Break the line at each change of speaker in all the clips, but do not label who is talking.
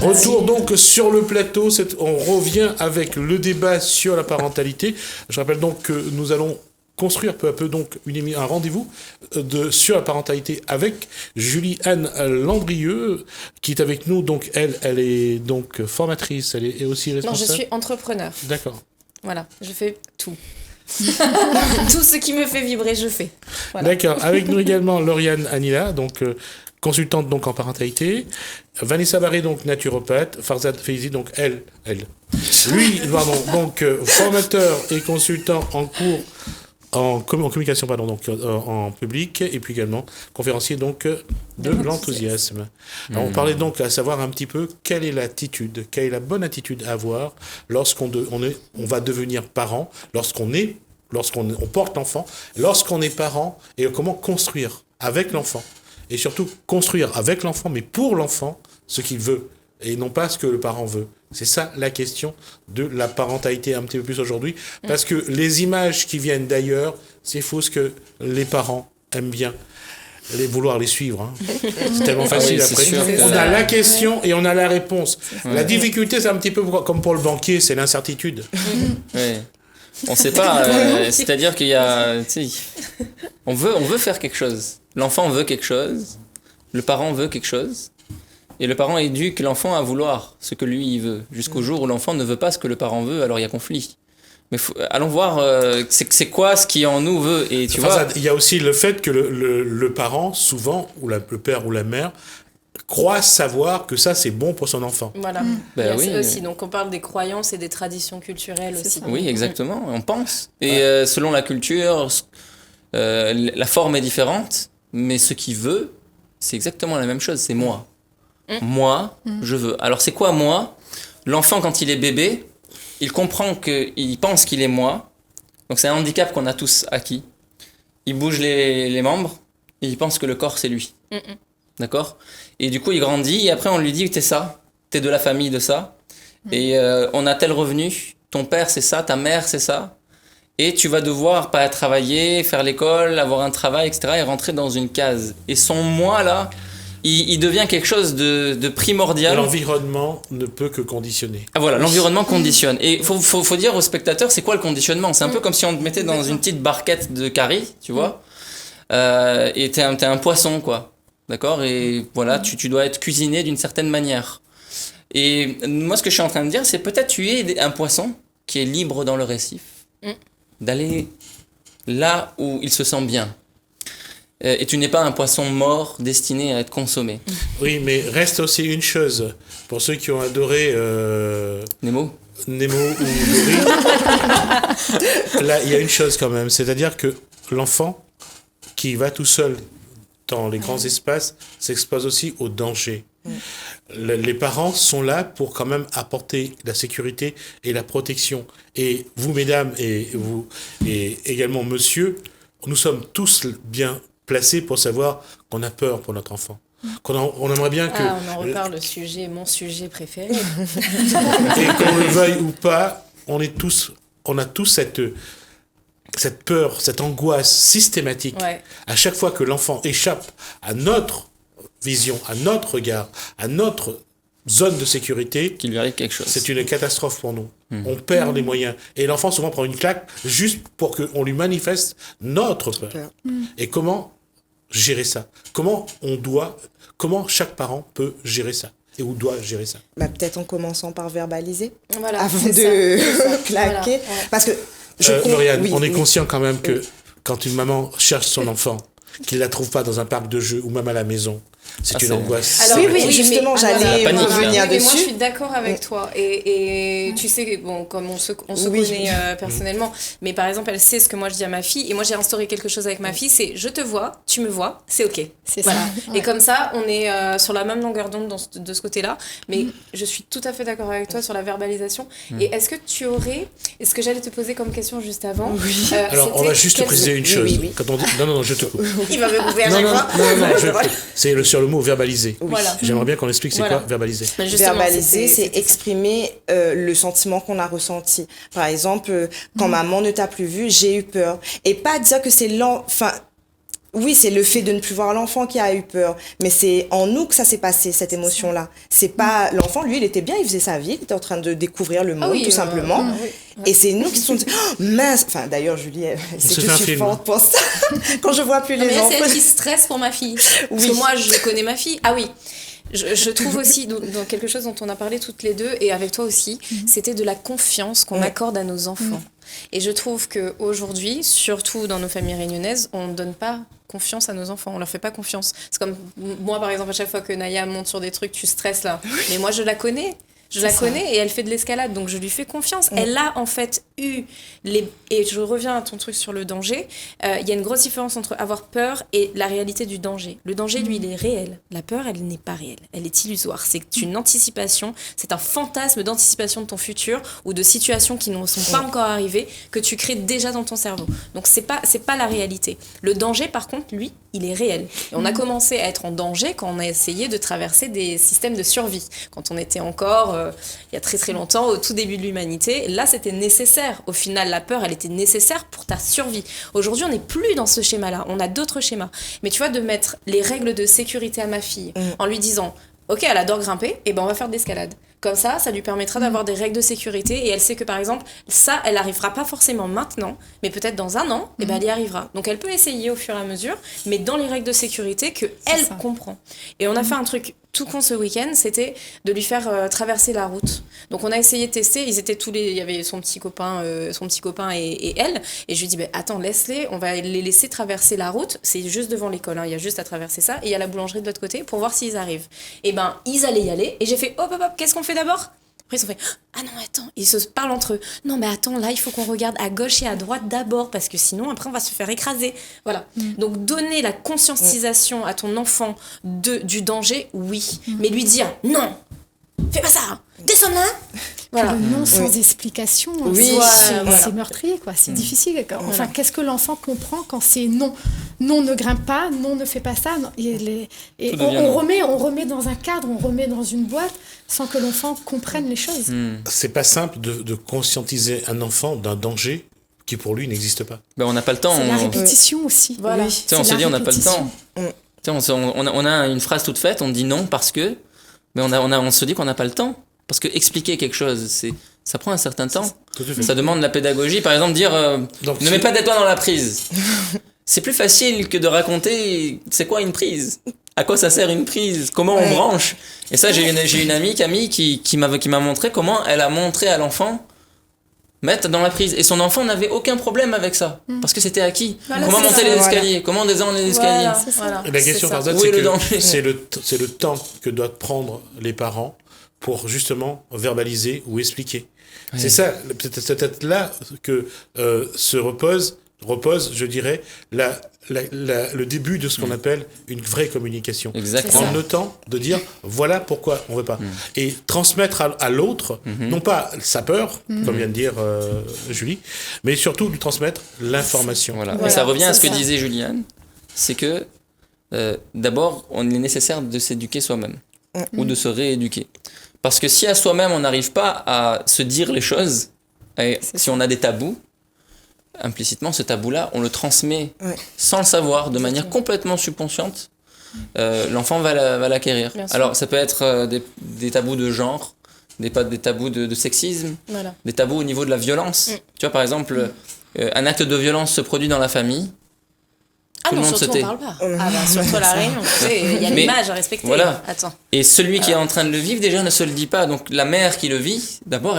Retour donc sur le plateau, on revient avec le débat sur la parentalité. Je rappelle donc que nous allons construire peu à peu donc un rendez-vous sur la parentalité avec Julie-Anne Landrieux qui est avec nous. Donc elle est donc formatrice, elle est aussi responsable.
Non, je suis entrepreneur.
D'accord.
Voilà, je fais tout. Tout ce qui me fait vibrer, je fais. Voilà.
D'accord. Avec nous également Lauriane Anila, donc consultante donc en parentalité. Vanessa Barré, donc naturopathe. Farzad Feizi, donc elle. Lui, pardon, donc formateur et consultant en cours en communication, pardon, donc en public, et puis également conférencier donc de l'enthousiasme. Alors, on parlait donc à savoir un petit peu quelle est la bonne attitude à avoir lorsqu'on va devenir parent, lorsqu'on porte l'enfant, lorsqu'on est parent, et comment construire avec l'enfant. Et surtout construire avec l'enfant, mais pour l'enfant, ce qu'il veut, et non pas ce que le parent veut. C'est ça la question de la parentalité un petit peu plus aujourd'hui, parce que les images qui viennent d'ailleurs, c'est faux ce que les parents aiment bien vouloir les suivre. Hein. C'est tellement facile après. On a la question et on a la réponse. La difficulté, c'est un petit peu comme pour le banquier, c'est l'incertitude.
Ouais. On ne sait pas, c'est-à-dire qu'il y a... On veut faire quelque chose. L'enfant veut quelque chose, le parent veut quelque chose, et le parent éduque l'enfant à vouloir ce que lui il veut, jusqu'au jour où l'enfant ne veut pas ce que le parent veut, alors il y a conflit. Mais allons voir c'est quoi ce qui en nous veut. Et tu vois,
il y a aussi le fait que le parent, souvent, ou le père ou la mère, croit savoir que ça c'est bon pour son enfant.
Voilà. Il y a ça aussi. Donc on parle des croyances et des traditions culturelles aussi. Ça.
Oui, exactement. On pense. Et selon la culture, la forme est différente, mais ce qu'il veut, c'est exactement la même chose. C'est moi. Moi, je veux. Alors c'est quoi moi ? L'enfant, quand il est bébé, il comprend il pense qu'il est moi. Donc c'est un handicap qu'on a tous acquis. Il bouge les membres et il pense que le corps c'est lui. D'accord ? Et du coup il grandit et après on lui dit t'es ça, t'es de la famille de ça. Et on a tel revenu, ton père c'est ça, ta mère c'est ça. Et tu vas devoir pas travailler, faire l'école, avoir un travail, etc. et rentrer dans une case. Et son moi là, il devient quelque chose de primordial.
L'environnement ne peut que conditionner.
Ah voilà, l'environnement conditionne. Et faut dire aux spectateurs, c'est quoi le conditionnement ? C'est un peu comme si on te mettait dans une petite barquette de carie, tu vois, et t'es un poisson, quoi. D'accord ? Et voilà, tu dois être cuisiné d'une certaine manière. Et moi, ce que je suis en train de dire, c'est peut-être tu es un poisson qui est libre dans le récif, d'aller là où il se sent bien. Et tu n'es pas un poisson mort destiné à être consommé.
Oui, mais reste aussi une chose, pour ceux qui ont adoré
Nemo
ou Dory, là, il y a une chose quand même, c'est-à-dire que l'enfant qui va tout seul dans les grands espaces s'expose aussi au danger. Les parents sont là pour quand même apporter la sécurité et la protection. Et vous, mesdames, et vous, et également monsieur, nous sommes tous bien placés pour savoir qu'on a peur pour notre enfant. On aimerait bien que...
on en reparle, mon sujet préféré.
Et qu'on le veuille ou pas, on a tous cette peur, cette angoisse systématique. Ouais. À chaque fois que l'enfant échappe à notre vision, à notre regard, à notre zone de sécurité,
qu'il lui arrive quelque chose.
C'est une catastrophe pour nous. On perd les moyens. Et l'enfant souvent prend une claque juste pour qu'on lui manifeste notre peur. Et comment gérer ça ? Comment chaque parent peut gérer ça ? Et où doit gérer ça ?
Peut-être en commençant par verbaliser,
voilà,
avant de claquer.
Voilà.
Parce que
Lauriane, on est conscient quand même que quand une maman cherche son enfant, qu'il ne la trouve pas dans un parc de jeux ou même à la maison, c'est une angoisse.
Alors, oui, justement, j'allais revenir dessus.
Moi, je suis d'accord avec toi. Et tu sais, bon, comme on se connaît personnellement, mais par exemple, elle sait ce que moi je dis à ma fille. Et moi, j'ai instauré quelque chose avec ma fille, c'est je te vois, tu me vois, c'est OK.
C'est
voilà.
ça.
Et comme ça, on est sur la même longueur d'onde de ce côté-là. Mais je suis tout à fait d'accord avec toi sur la verbalisation. Et est-ce que j'allais te poser comme question juste avant ?
Alors, on va juste te préciser une chose. Oui. Quand on dit... Non, je te coupe.
Il va me couper à chaque fois.
C'est sur le mot verbaliser.
Voilà.
J'aimerais bien qu'on explique c'est quoi verbaliser.
Verbaliser, c'est exprimer le sentiment qu'on a ressenti. Par exemple, quand maman ne t'a plus vu, j'ai eu peur. Et pas dire que c'est Oui, c'est le fait de ne plus voir l'enfant qui a eu peur. Mais c'est en nous que ça s'est passé, cette émotion-là. C'est pas... L'enfant, lui, il était bien, il faisait sa vie, il était en train de découvrir le monde, tout simplement. Et c'est nous qui se sont dit, oh, mince. Enfin, d'ailleurs, Julie, elle sait que je suis forte pour ça. Quand je vois plus les enfants.
C'est elle qui stresse pour ma fille. Parce que moi, je connais ma fille. Ah oui. Je trouve aussi, dans quelque chose dont on a parlé toutes les deux, et avec toi aussi, c'était de la confiance qu'on accorde à nos enfants. Et je trouve qu'aujourd'hui, surtout dans nos familles réunionnaises, on ne donne pas confiance à nos enfants, on leur fait pas confiance. C'est comme moi, par exemple, à chaque fois que Naya monte sur des trucs, tu stresses là. Mais moi, je la connais. Et elle fait de l'escalade, donc je lui fais confiance. Elle a en fait eu et je reviens à ton truc sur le danger. Il y a une grosse différence entre avoir peur et la réalité du danger. Le danger, lui, il est réel. La peur, elle n'est pas réelle. Elle est illusoire. C'est une anticipation, c'est un fantasme d'anticipation de ton futur ou de situations qui ne sont pas encore arrivées que tu crées déjà dans ton cerveau. Donc c'est pas la réalité. Le danger, par contre, lui, il est réel. Et on a commencé à être en danger quand on a essayé de traverser des systèmes de survie. Quand on était encore, il y a très très longtemps, au tout début de l'humanité, là c'était nécessaire. Au final, la peur, elle était nécessaire pour ta survie. Aujourd'hui, on n'est plus dans ce schéma-là. On a d'autres schémas. Mais tu vois, de mettre les règles de sécurité à ma fille en lui disant, ok, elle adore grimper, et ben on va faire de l'escalade. Comme ça lui permettra d'avoir des règles de sécurité et elle sait que par exemple, ça, elle n'arrivera pas forcément maintenant, mais peut-être dans un an, et ben elle y arrivera. Donc elle peut essayer au fur et à mesure, mais dans les règles de sécurité qu'elle comprend. Et on a fait un truc tout con ce week-end, c'était de lui faire traverser la route. Donc on a essayé de tester, il y avait son petit copain et elle, et je lui dis attends, laisse-les, on va les laisser traverser la route, c'est juste devant l'école, il y a juste à traverser ça, et il y a la boulangerie de l'autre côté pour voir s'ils arrivent. Et ben ils allaient y aller, et j'ai fait hop, qu'est-ce qu'on fait d'abord ? Après, ils ont fait « Ah non, attends !» Ils se parlent entre eux. « Non, mais attends, là, il faut qu'on regarde à gauche et à droite d'abord, parce que sinon, après, on va se faire écraser. » Voilà. Donc, donner la conscientisation à ton enfant du danger, oui. Mais lui dire « Non, fais pas ça, descends là !»
Voilà. Le non sans explication, c'est meurtrier, quoi. C'est difficile. Enfin, qu'est-ce que l'enfant comprend quand c'est non ? Non, ne grimpe pas, non, ne fais pas ça. Non. On remet dans un cadre, on remet dans une boîte sans que l'enfant comprenne les choses.
C'est pas simple de conscientiser un enfant d'un danger qui pour lui n'existe pas.
On n'a pas le temps.
C'est la répétition aussi.
Voilà.
On se dit on n'a pas le temps. On a une phrase toute faite, on dit non parce que, mais on se dit qu'on n'a pas le temps. Parce que expliquer quelque chose, ça prend un certain temps. Ça demande de la pédagogie. Par exemple, dire ne mets pas d'étoile dans la prise. C'est plus facile que de raconter c'est quoi une prise. À quoi ça sert une prise ? Comment on branche ? Et ça, j'ai une amie, Camille, qui m'a montré comment elle a montré à l'enfant mettre dans la prise. Et son enfant n'avait aucun problème avec ça. Parce que c'était acquis. Voilà, comment monter les escaliers ? Comment descendre les escaliers ?
Voilà, la question, par exemple, c'est le temps que doivent prendre les parents pour justement verbaliser ou expliquer. Oui. C'est ça, peut-être là que se repose, je dirais, le début de ce qu'on appelle une vraie communication.
Exactement.
En notant de dire, voilà pourquoi on ne veut pas. Et transmettre à l'autre, non pas sa peur, comme vient de dire Julie, mais surtout lui transmettre l'information.
Voilà. Et ça revient à ce que disait Juliane, c'est que d'abord, on est nécessaire de s'éduquer soi-même, ou de se rééduquer. Parce que si à soi-même on n'arrive pas à se dire les choses, si on a des tabous, implicitement ce tabou-là, on le transmet sans le savoir, de manière complètement subconsciente, l'enfant va l'acquérir. Alors ça peut être des tabous de genre, des tabous de sexisme, des tabous au niveau de la violence. Tu vois, par exemple, un acte de violence se produit dans la famille.
Tout le monde surtout on parle pas. Surtout à la Réunion, il y a l'image à respecter.
Voilà. Attends. Et celui qui est en train de le vivre déjà ne se le dit pas. Donc la mère qui le vit, d'abord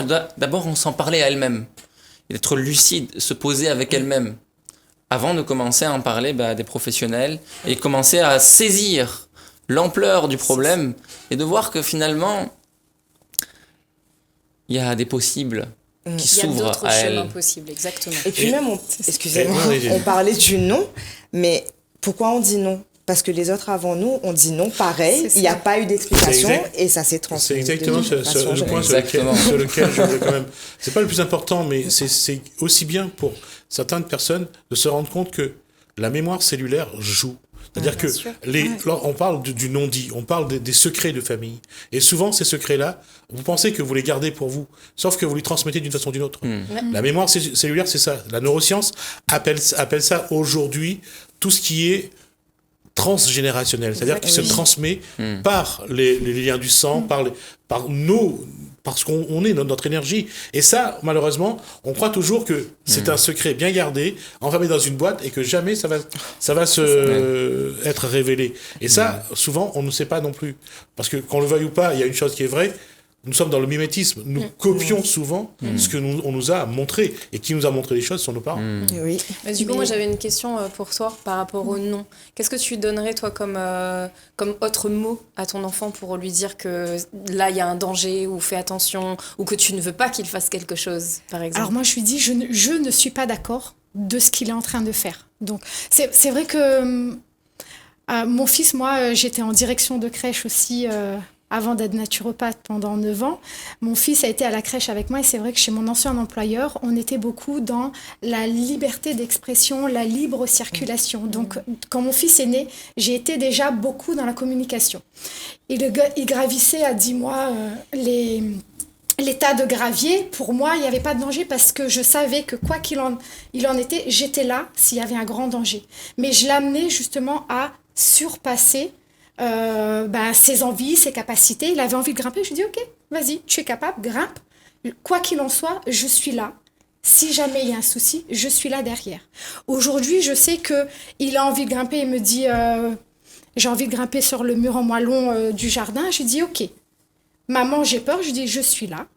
on s'en parler à elle-même. Et d'être lucide, se poser avec elle-même. Avant de commencer à en parler à des professionnels et commencer à saisir l'ampleur du problème et de voir que finalement il y a des possibles qui s'ouvrent à elle.
Il y a d'autres chemins possibles, exactement.
Et puis même, on parlait du non, mais pourquoi on dit non ? Parce que les autres avant nous ont dit non, pareil, il n'y a pas eu d'explication et ça s'est transmis.
C'est exactement le point sur lequel je voulais quand même... C'est pas le plus important, mais c'est aussi bien pour certaines personnes de se rendre compte que la mémoire cellulaire joue. C'est-à-dire que on parle du non-dit, on parle des secrets de famille. Et souvent, ces secrets-là, vous pensez que vous les gardez pour vous, sauf que vous les transmettez d'une façon ou d'une autre. La mémoire cellulaire, c'est ça. La neuroscience appelle ça aujourd'hui tout ce qui est transgénérationnel, c'est-à-dire qu'il se transmet par les liens du sang, parce qu'on est notre énergie. Et ça, malheureusement, on croit toujours que c'est un secret bien gardé, enfermé dans une boîte, et que jamais ça va être révélé. Et ça, souvent, on ne sait pas non plus. Parce que, qu'on le veuille ou pas, il y a une chose qui est vraie, nous sommes dans le mimétisme. Nous copions souvent ce que on nous a montré. Et qui nous a montré les choses sont nos parents.
Oui. Mais du coup, moi, j'avais une question pour toi par rapport au nom. Qu'est-ce que tu donnerais, toi, comme autre mot à ton enfant pour lui dire que là, il y a un danger, ou fais attention, ou que tu ne veux pas qu'il fasse quelque chose, par exemple?
Alors moi, je lui dis, je ne suis pas d'accord de ce qu'il est en train de faire. Donc, c'est vrai que mon fils, moi, j'étais en direction de crèche aussi... avant d'être naturopathe pendant 9 ans, mon fils a été à la crèche avec moi et c'est vrai que chez mon ancien employeur, on était beaucoup dans la liberté d'expression, la libre circulation. Donc, quand mon fils est né, j'ai été déjà beaucoup dans la communication. Il gravissait à 10 mois les tas de gravier. Pour moi, il n'y avait pas de danger parce que je savais que quoi qu'il en était, j'étais là s'il y avait un grand danger. Mais je l'amenais justement à surpasser ses envies, ses capacités. Il avait envie de grimper, je lui dis ok, vas-y, tu es capable, grimpe. Quoi qu'il en soit, je suis là. Si jamais il y a un souci, je suis là derrière. Aujourd'hui, je sais qu'il a envie de grimper, il me dit j'ai envie de grimper sur le mur en moellon du jardin. Je lui dis ok, maman, j'ai peur, je lui dis je suis là.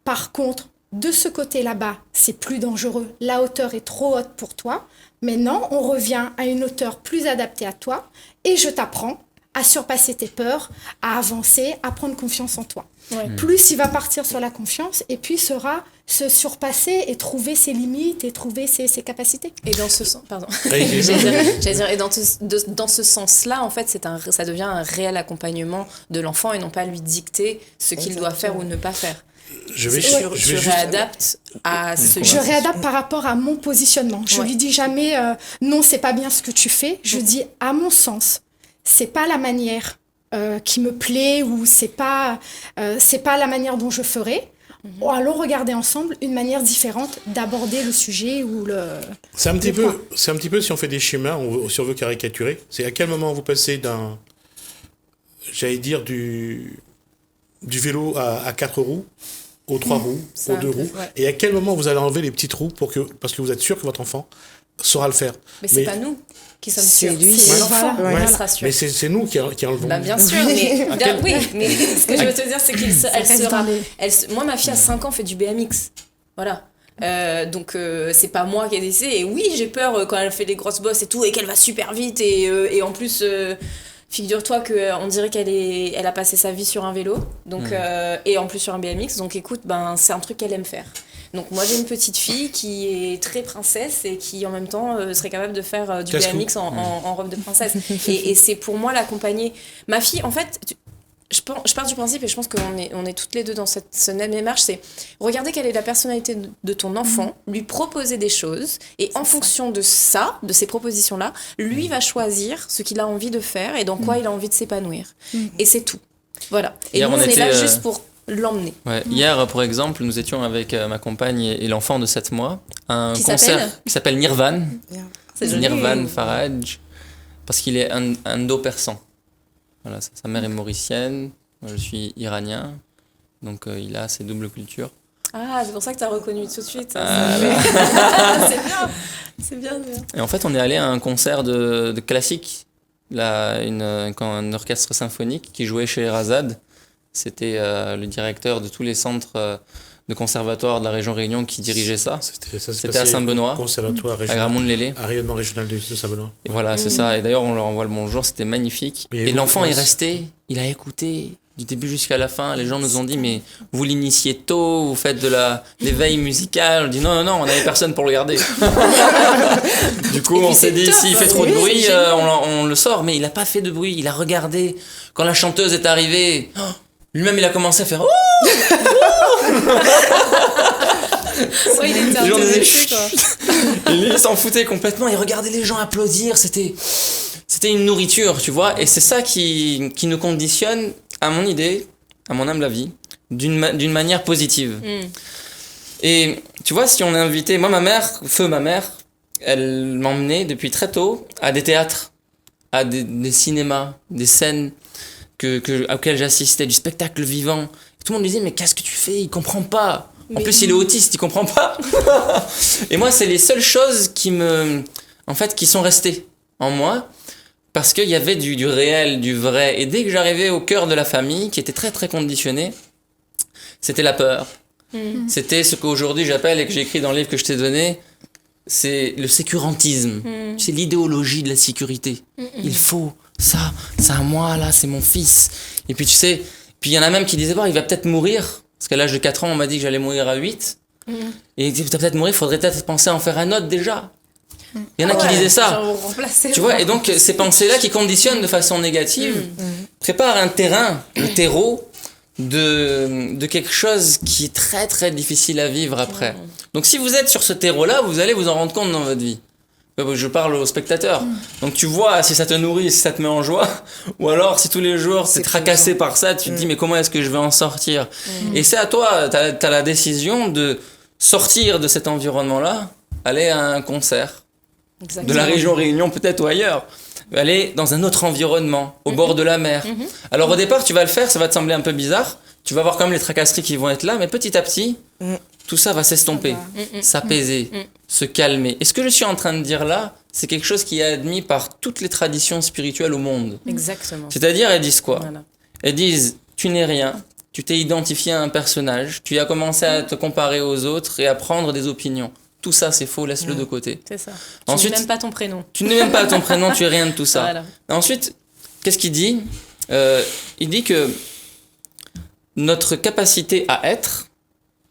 Par contre, de ce côté là-bas, c'est plus dangereux. La hauteur est trop haute pour toi. Maintenant, on revient à une hauteur plus adaptée à toi et je t'apprends à surpasser tes peurs, à avancer, à prendre confiance en toi. Ouais. Plus il va partir sur la confiance et puis saura se surpasser et trouver ses limites et trouver ses capacités.
Et dans ce sens, pardon. J'allais dire, et dans ce sens-là, en fait, ça devient un réel accompagnement de l'enfant et non pas lui dicter ce qu'il doit faire ou ne pas faire. Je réadapte à ce.
Je réadapte par rapport à mon positionnement. Je lui dis jamais non, c'est pas bien ce que tu fais. Je dis à mon sens. C'est pas la manière qui me plaît ou c'est pas la manière dont je ferai. Allons regarder ensemble une manière différente d'aborder le sujet ou le.
C'est un petit peu si on fait des schémas, si on veut caricaturer. C'est à quel moment vous passez du vélo à 4 roues aux 3 roues, aux 2 roues, et à quel moment vous allez enlever les petites roues parce que vous êtes sûr que votre enfant saura le faire.
Mais c'est pas nous qui sommes sûrs, c'est l'enfant qui sera sûr.
Mais c'est nous qui enlevons.
Bah bien sûr, mais ce que je veux te dire, c'est qu'elle sera... Moi, ma fille à 5 ans fait du BMX. Voilà. Donc c'est pas moi qui ai décidé. Et oui, j'ai peur quand elle fait des grosses bosses et tout, et qu'elle va super vite, et en plus... figure-toi qu'on dirait qu'elle a passé sa vie sur un vélo, donc, et en plus sur un BMX, donc écoute, c'est un truc qu'elle aime faire. Donc moi j'ai une petite fille qui est très princesse et qui en même temps serait capable de faire du BMX en robe de princesse. Et c'est pour moi l'accompagner. Ma fille, en fait, je pars du principe, et je pense qu'on est toutes les deux dans cette même démarche, c'est regarder quelle est la personnalité de ton enfant, lui proposer des choses, et en fonction de ça, de ces propositions-là, lui va choisir ce qu'il a envie de faire et dans quoi il a envie de s'épanouir. Et c'est tout. Voilà. Et nous, on est là juste pour l'emmener.
Ouais. Hier, pour exemple, nous étions avec ma compagne et l'enfant de 7 mois à un concert qui s'appelle Nirvan. Nirvan Faraj, parce qu'il est indo-persan. Voilà, sa mère est mauricienne, moi je suis iranien, donc il a ces doubles cultures.
Ah, c'est pour ça que tu as reconnu tout de suite. C'est bien.
Et en fait, on est allé à un concert de classique, un orchestre symphonique qui jouait chez Razad. C'était le directeur de tous les centres de conservatoire de la région Réunion qui dirigeait ça. C'était à Saint-Benoît, à Gramont-de-Lélé.
À rayonnement régional de Saint-Benoît.
Et voilà, c'est ça. Et d'ailleurs, on leur envoie le bonjour, c'était magnifique. Et l'enfant est resté, il a écouté du début jusqu'à la fin. Les gens nous ont dit, mais vous l'initiez tôt, vous faites de l'éveil musical. On dit non, on n'avait personne pour le garder. Du coup, on s'est dit, s'il fait trop de bruit, on le sort. Mais il n'a pas fait de bruit, il a regardé. Quand la chanteuse est arrivée, lui-même, il a commencé à faire
il était intéressé, quoi.
Il s'en foutait complètement, il regardait les gens applaudir, c'était une nourriture, tu vois, et c'est ça qui nous conditionne, à mon idée, à mon humble avis, d'une manière positive. Et tu vois, si on est invité, moi ma mère, elle m'emmenait depuis très tôt à des théâtres. à des cinémas, des scènes auxquelles j'assistais, du spectacle vivant. Et tout le monde me disait, mais qu'est-ce que tu fais? Il comprend pas. En plus, il est autiste, il comprend pas. Et moi, c'est les seules choses qui sont restées en moi, parce qu'il y avait du réel, du vrai. Et dès que j'arrivais au cœur de la famille, qui était très très conditionnée, c'était la peur. C'était ce qu'aujourd'hui j'appelle, et que j'ai écrit dans le livre que je t'ai donné, c'est le sécurantisme. C'est l'idéologie de la sécurité. Il faut ça, c'est à moi, là, c'est mon fils. Et puis tu sais, puis il y en a même qui disaient, il va peut-être mourir. Parce qu'à l'âge de 4 ans, on m'a dit que j'allais mourir à 8. Et il va peut-être mourir, il faudrait peut-être penser à en faire un autre déjà. Il y en a qui disaient ça. Tu vois, et donc ces pensées-là qui conditionnent de façon négative préparent un terrain, le terreau de quelque chose qui est très très difficile à vivre après. Donc si vous êtes sur ce terreau-là, vous allez vous en rendre compte dans votre vie. Je parle aux spectateurs. Donc tu vois si ça te nourrit, si ça te met en joie, ou alors si tous les jours t'es tracassé par ça, tu te dis mais comment est-ce que je vais en sortir? Et c'est à toi, t'as la décision de sortir de cet environnement-là, aller à un concert. Exactement. De la région Réunion peut-être ou ailleurs, aller dans un autre environnement, au bord de la mer. Alors au départ tu vas le faire, ça va te sembler un peu bizarre, tu vas voir quand même les tracasseries qui vont être là, mais petit à petit, tout ça va s'estomper, s'apaiser, se calmer. Et ce que je suis en train de dire là, c'est quelque chose qui est admis par toutes les traditions spirituelles au monde.
Exactement.
C'est-à-dire, elles disent quoi? Elles disent, tu n'es rien, tu t'es identifié à un personnage, tu as commencé à te comparer aux autres et à prendre des opinions. Tout ça, c'est faux, laisse-le de côté.
C'est ça.
Ensuite,
tu n'es même pas ton prénom.
Tu n'es même pas ton prénom, tu es rien de tout ça.
Voilà.
Ensuite, qu'est-ce qu'il dit? Il dit que notre capacité à être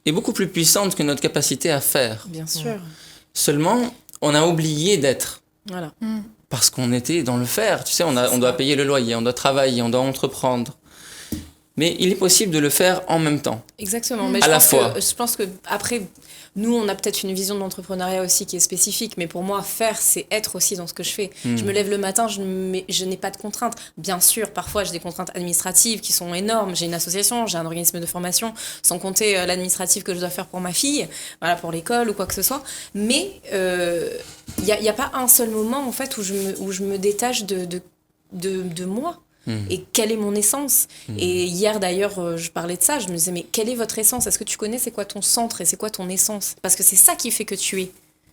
est beaucoup plus puissante que notre capacité à faire.
Bien sûr.
Seulement, on a oublié d'être.
Voilà.
Parce qu'on était dans le faire. Tu sais, on doit payer le loyer, on doit travailler, on doit entreprendre. Mais il est possible de le faire en même temps.
Exactement. Mais je pense que après, nous, on a peut-être une vision de l'entrepreneuriat aussi qui est spécifique. Mais pour moi, faire, c'est être aussi dans ce que je fais. Je me lève le matin, je n'ai pas de contraintes. Bien sûr, parfois, j'ai des contraintes administratives qui sont énormes. J'ai une association, j'ai un organisme de formation, sans compter l'administratif que je dois faire pour ma fille, voilà, pour l'école ou quoi que ce soit. Mais il n'y a pas un seul moment, en fait, où je me détache de moi. Et quelle est mon essence? Et hier d'ailleurs je parlais de ça, je me disais mais quelle est votre essence? Est-ce que tu connais c'est quoi ton centre et c'est quoi ton essence? Parce que c'est ça qui fait que tu es.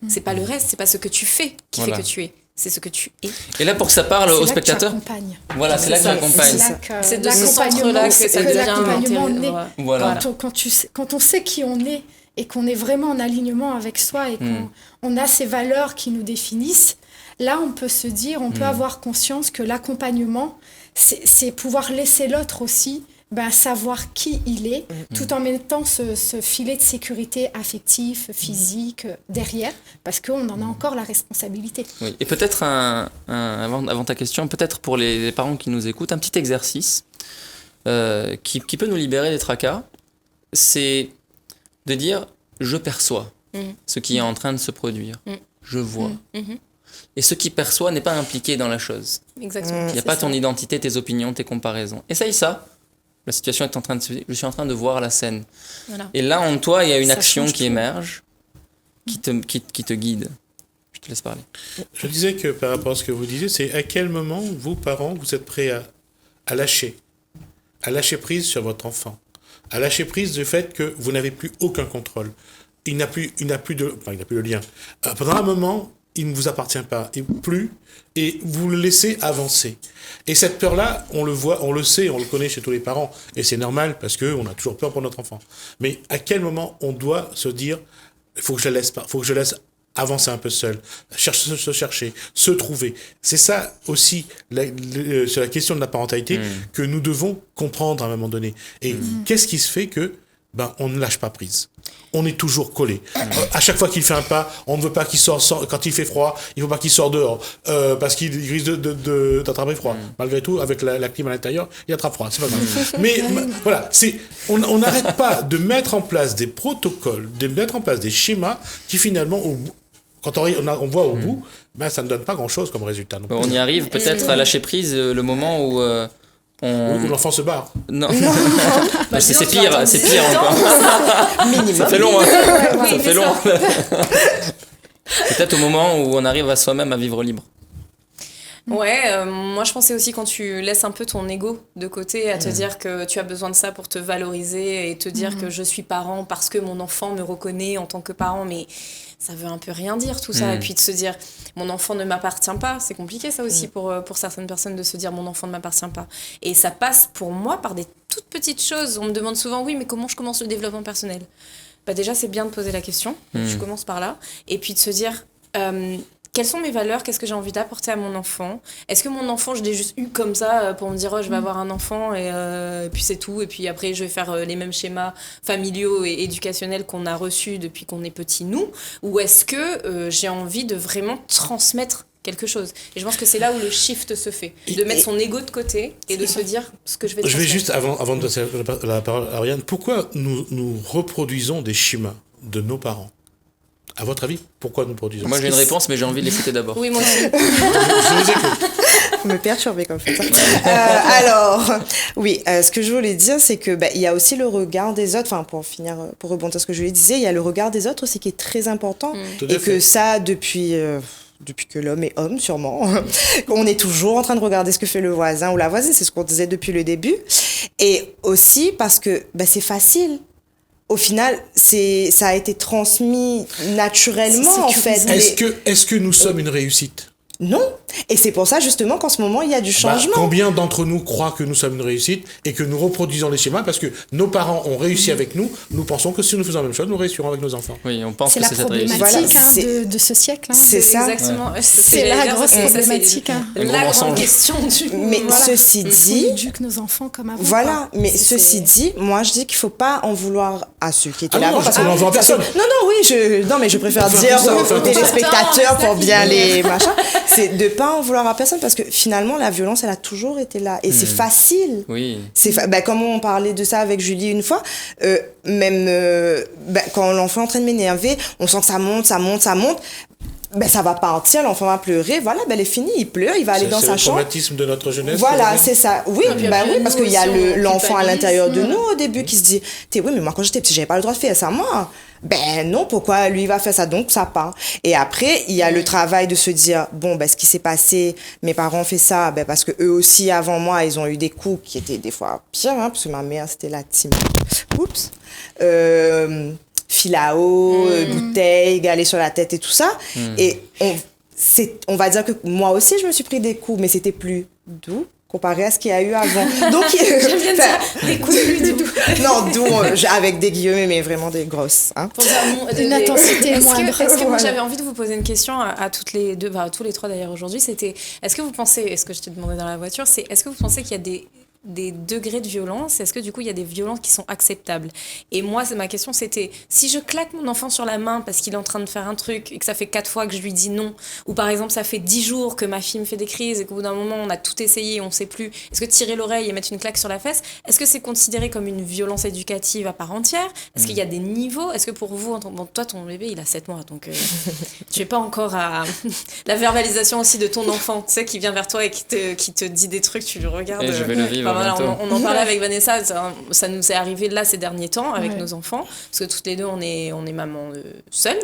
C'est pas le reste, c'est pas ce que tu fais qui fait que tu es. C'est ce que tu es.
Et là pour que ça parle aux spectateurs, voilà, c'est là que tu accompagnes.
C'est de ce centre-là que ça devient
voilà.
Quand on sait qui on est et qu'on est vraiment en alignement avec soi et qu'on a ces valeurs qui nous définissent, là on peut se dire, on peut avoir conscience que l'accompagnement, c'est pouvoir laisser l'autre aussi savoir qui il est, tout en mettant ce filet de sécurité affectif, physique derrière, parce qu'on en a encore la responsabilité.
Oui. Et peut-être, avant ta question, peut-être pour les parents qui nous écoutent, un petit exercice qui peut nous libérer des tracas, c'est de dire « je perçois ce qui est en train de se produire, je vois ». Et ce qui perçoit n'est pas impliqué dans la chose.
Exactement.
Il n'y a pas ton identité, tes opinions, tes comparaisons. Essaye ça. La situation est en train de se... Je suis en train de voir la scène. Voilà. Et là, en toi, il y a une action qui émerge, qui te guide. Je te laisse parler.
Je disais que par rapport à ce que vous disiez, c'est à quel moment, vous, parents, vous êtes prêts à lâcher prise sur votre enfant, à lâcher prise du fait que vous n'avez plus aucun contrôle. Il n'a plus le lien. Pendant un moment, il ne vous appartient pas, et vous le laissez avancer. Et cette peur-là, on le voit, on le sait, on le connaît chez tous les parents, et c'est normal parce qu'on a toujours peur pour notre enfant. Mais à quel moment on doit se dire, il faut que je le laisse avancer un peu seul, se chercher, se trouver. C'est ça aussi, c'est la question de la parentalité que nous devons comprendre à un moment donné. Et qu'est-ce qui se fait que on ne lâche pas prise. On est toujours collé. À chaque fois qu'il fait un pas, on ne veut pas qu'il sorte quand il fait froid, il ne faut pas qu'il sorte dehors, parce qu'il risque d'attraper froid. Malgré tout, avec la clim à l'intérieur, il attrape froid, c'est pas grave. Mais voilà, on n'arrête pas de mettre en place des protocoles, de mettre en place des schémas qui finalement, quand on voit au bout, ça ne donne pas grand-chose comme résultat. Non plus.
On y arrive peut-être à lâcher prise le moment où...
Où l'enfant se barre.
Non. C'est pire encore. Ça fait long. Ça fait long. Peut-être au moment où on arrive à soi-même à vivre libre.
Ouais, moi je pensais aussi quand tu laisses un peu ton ego de côté à te dire que tu as besoin de ça pour te valoriser et te dire que je suis parent parce que mon enfant me reconnaît en tant que parent, mais ça veut un peu rien dire tout ça. Et puis de se dire mon enfant ne m'appartient pas, c'est compliqué ça aussi pour certaines personnes de se dire mon enfant ne m'appartient pas. Et ça passe pour moi par des toutes petites choses. On me demande souvent oui mais comment je commence le développement personnel ? Bah déjà c'est bien de poser la question, je commence par là, et puis de se dire quelles sont mes valeurs, qu'est-ce que j'ai envie d'apporter à mon enfant ? Est-ce que mon enfant, je l'ai juste eu comme ça pour me dire oh, je vais avoir un enfant et puis c'est tout, et puis après je vais faire les mêmes schémas familiaux et éducationnels qu'on a reçus depuis qu'on est petit nous, ou est-ce que j'ai envie de vraiment transmettre quelque chose ? Et je pense que c'est là où le shift se fait, de mettre son ego de côté et de se dire ce que je vais transmettre.
Je vais juste, avant de passer la parole à Ariane, pourquoi nous reproduisons des schémas de nos parents ? À votre avis, pourquoi nous produisons ?
Moi j'ai une réponse, mais j'ai envie de l'écouter d'abord.
Oui, moi aussi.
Je vous écoute.
Vous me perturbez comme ça. Alors, oui, ce que je voulais dire, c'est que il y a aussi le regard des autres. Enfin, pour finir, pour rebondir sur ce que je disais, il y a le regard des autres aussi qui est très important. Et que ça, depuis que l'homme est homme, sûrement, on est toujours en train de regarder ce que fait le voisin ou la voisine. C'est ce qu'on disait depuis le début. Et aussi parce que c'est facile. Au final, ça a été transmis naturellement, en fait.
Est-ce que nous sommes une réussite ?
Non. Et c'est pour ça, justement, qu'en ce moment, il y a du changement.
Combien d'entre nous croient que nous sommes une réussite et que nous reproduisons les schémas parce que nos parents ont réussi avec nous, nous pensons que si nous faisons la même chose, nous réussirons avec nos enfants.
Oui, on pense que c'est cette réussite.
C'est la problématique de ce siècle.
C'est ça.
Exactement.
C'est la grosse problématique.
La grande question du...
Mais ceci dit...
On éduque nos enfants comme avant.
Voilà, mais ceci dit, moi, je dis qu'il ne faut pas en vouloir à ceux qui étaient là.
Non, on n'en veut à personne.
Non, mais je préfère dire aux téléspectateurs pour bien les machins, c'est de ne pas en vouloir à personne parce que finalement, la violence, elle a toujours été là. Et c'est facile.
Oui.
Comme on parlait de ça avec Julie une fois, quand l'enfant est en train de m'énerver, on sent que ça monte. Ça va partir, l'enfant va pleurer, voilà, elle est finie, il pleure, il va aller dans sa chambre. C'est le traumatisme
de notre jeunesse.
Voilà, c'est ça. Oui, oui, parce qu'il y a l'enfant à l'intérieur de nous au début qui se dit, oui, mais moi quand j'étais petit, j'avais pas le droit de faire ça, moi. Non, pourquoi lui va faire ça, donc ça part. Et après, il y a le travail de se dire, ce qui s'est passé, mes parents ont fait ça, parce que eux aussi, avant moi, ils ont eu des coups qui étaient des fois pires, parce que ma mère, c'était la team. Oups. Fil à eau, bouteille, galet sur la tête et tout ça. Et on va dire que moi aussi, je me suis pris des coups, mais c'était plus doux comparé à ce qu'il y a eu avant. Donc,
j'aime bien dire des coups plus doux.
Non, doux, avec des guillemets, mais vraiment des grosses.
Pour dire
une intensité moindre.
Est-ce que moi, j'avais envie de vous poser une question à toutes les deux, à tous les trois d'ailleurs aujourd'hui, c'était, est-ce que vous pensez, et ce que je t'ai demandé dans la voiture, c'est est-ce que vous pensez qu'il y a des degrés de violence, est-ce que du coup il y a des violences qui sont acceptables ? Et moi ma question c'était, si je claque mon enfant sur la main parce qu'il est en train de faire un truc et que ça fait 4 fois que je lui dis non, ou par exemple ça fait 10 jours que ma fille me fait des crises et qu'au bout d'un moment on a tout essayé, on sait plus, est-ce que tirer l'oreille et mettre une claque sur la fesse, est-ce que c'est considéré comme une violence éducative à part entière ? Est-ce qu'il y a des niveaux ? Est-ce que pour vous, toi ton bébé il a 7 mois, donc tu es pas encore à la verbalisation aussi de ton enfant, tu sais, qui vient vers toi et qui te dit des trucs, tu le regardes.
Et je vais le vivre.
Voilà, on en parlait avec Vanessa, ça nous est arrivé là ces derniers temps avec nos enfants, parce que toutes les deux on est maman seule,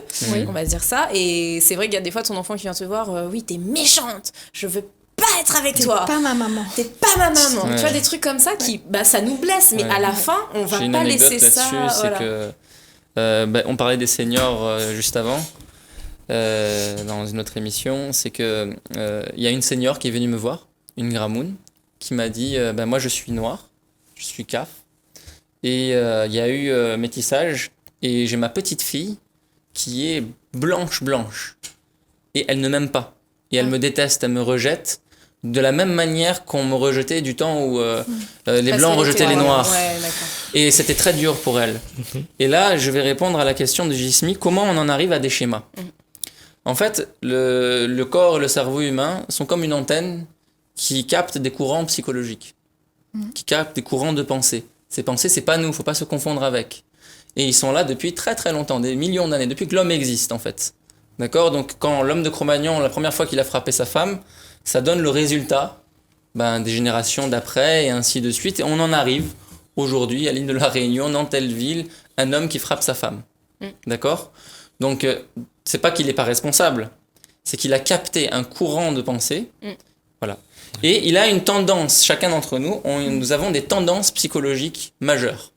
on va dire ça, et c'est vrai qu'il y a des fois ton enfant qui vient te voir, oui t'es méchante, je veux pas être avec toi.
T'es pas ma maman.
T'es pas ma maman. Ouais. Tu vois, des trucs comme ça qui, ça nous blesse, mais à la fin on va pas laisser ça.
C'est que on parlait des seniors juste avant. Dans une autre émission, c'est que y a une senior qui est venue me voir, une gramoune, qui m'a dit moi je suis noir, je suis CAF, et il y a eu métissage, et j'ai ma petite fille qui est blanche, et elle ne m'aime pas, et elle me déteste, elle me rejette, de la même manière qu'on me rejetait du temps où les blancs rejetaient les noirs. Et c'était très dur pour elle. Et là, je vais répondre à la question de Jismi, comment on en arrive à des schémas ? En fait, le corps et le cerveau humain sont comme une antenne qui captent des courants psychologiques, qui captent des courants de pensée. Ces pensées, c'est pas nous, faut pas se confondre avec. Et ils sont là depuis très très longtemps, des millions d'années, depuis que l'homme existe en fait. D'accord ? Donc quand l'homme de Cro-Magnon, la première fois qu'il a frappé sa femme, ça donne le résultat des générations d'après et ainsi de suite. Et on en arrive aujourd'hui à l'île de la Réunion, dans telle ville, un homme qui frappe sa femme. D'accord ? Donc c'est pas qu'il n'est pas responsable, c'est qu'il a capté un courant de pensée Voilà. Et il a une tendance, chacun d'entre nous, nous avons des tendances psychologiques majeures.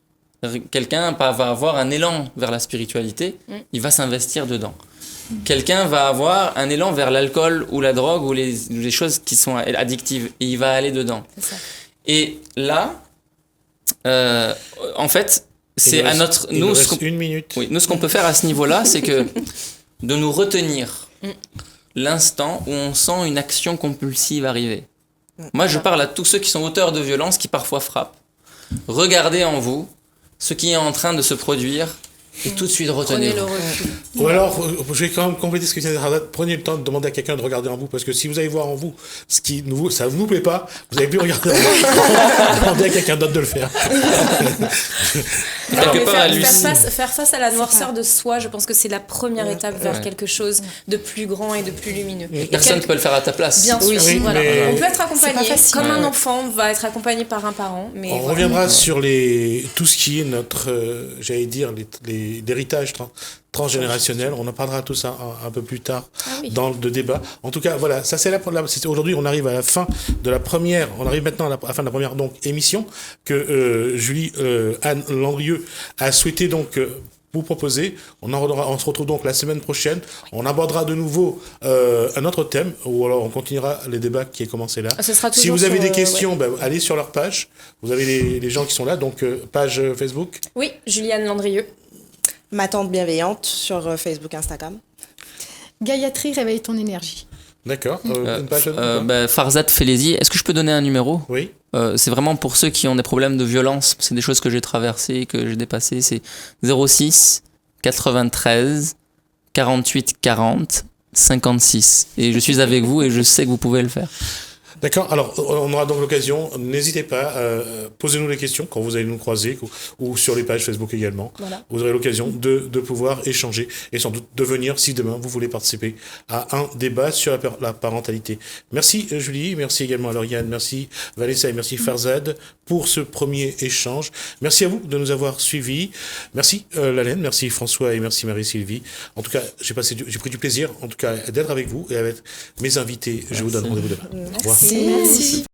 Quelqu'un va avoir un élan vers la spiritualité, il va s'investir dedans. Quelqu'un va avoir un élan vers l'alcool ou la drogue ou les choses qui sont addictives et il va aller dedans. C'est ça. Et là, en fait, c'est à notre... Nous,
une minute.
Oui, nous, ce qu'on peut faire à ce niveau-là, c'est que de nous retenir l'instant où on sent une action compulsive arriver. Moi, je parle à tous ceux qui sont auteurs de violences, qui parfois frappent. Regardez en vous ce qui est en train de se produire et tout de suite retenez-vous.
Ou alors, je vais quand même compléter ce que disait Hazad. Prenez le temps de demander à quelqu'un de regarder en vous, parce que si vous allez voir en vous ce qui ça ne vous plaît pas, vous n'allez plus regarder en vous. Demandez à quelqu'un d'autre de le faire.
Faire face à la noirceur de soi, je pense que c'est la première étape vers quelque chose de plus grand et de plus lumineux.
Personne ne peut le faire à ta place.
Bien sûr,
oui,
voilà.
mais...
On peut être accompagné, comme un enfant va être accompagné par un parent. Mais
on reviendra sur tout ce qui est notre, j'allais dire, l'héritage transgénérationnel. On en parlera tout ça un peu plus tard dans le débat. En tout cas, voilà, ça c'est aujourd'hui on arrive à la fin de la première, on arrive maintenant à la fin de la première donc émission que Julie Anne Landrieux a souhaité donc vous proposer. On se retrouve donc la semaine prochaine. On abordera de nouveau un autre thème, ou alors on continuera les débats qui est commencé là. Si vous avez des questions, allez sur leur page. Vous avez les gens qui sont là, donc page Facebook.
Oui, Juliane Landrieux.
Ma tante bienveillante sur Facebook, Instagram.
Gayatri, réveille ton énergie.
D'accord. Une page
Farzad Felezi, est-ce que je peux donner un numéro ?
Oui.
C'est vraiment pour ceux qui ont des problèmes de violence. C'est des choses que j'ai traversées, que j'ai dépassées. C'est 06 93 48 40 56. Et je suis avec vous et je sais que vous pouvez le faire.
D'accord, alors on aura donc l'occasion, n'hésitez pas, posez-nous des questions quand vous allez nous croiser ou sur les pages Facebook également. Voilà. Vous aurez l'occasion de pouvoir échanger et sans doute de venir si demain vous voulez participer à un débat sur la parentalité. Merci Julie, merci également à Lauriane, merci Vanessa et merci Farzad pour ce premier échange. Merci à vous de nous avoir suivis. Merci Lalaine, merci François et merci Marie-Sylvie. En tout cas, j'ai pris du plaisir en tout cas d'être avec vous et avec mes invités. Je vous donne rendez-vous demain. Au revoir.
Merci.